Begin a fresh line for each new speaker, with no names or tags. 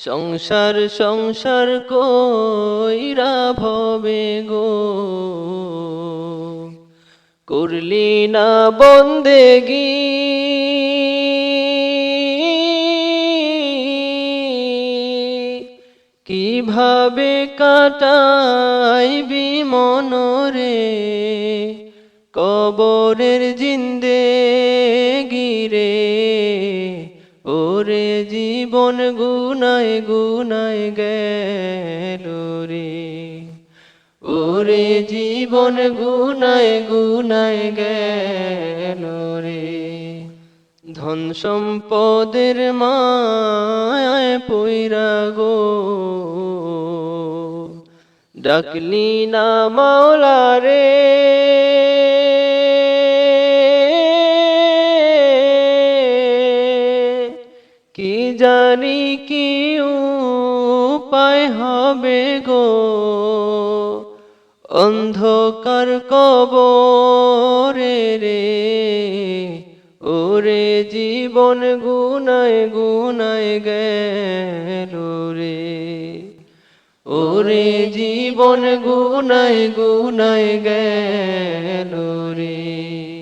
সংসার সংসার কইরা ভবে গো করলি না বন্দেগি কিভাবে কাটাইবি মনরে কবরের জিন্দেগি রে ওরে জীবন গুনায় গুনায় গেল রে ওরে জীবন গুনায় গুনায় গেল রে ধন সম্পদের মায় পইরা গো ডাকলি না মাওলা রে কি জানি কি উপায় হবে গো অন্ধকার কবরে রে ওরে জীবন গুনায় গুনায় গেল রে ওরে জীবন গুনায় গুনায় গেল রে।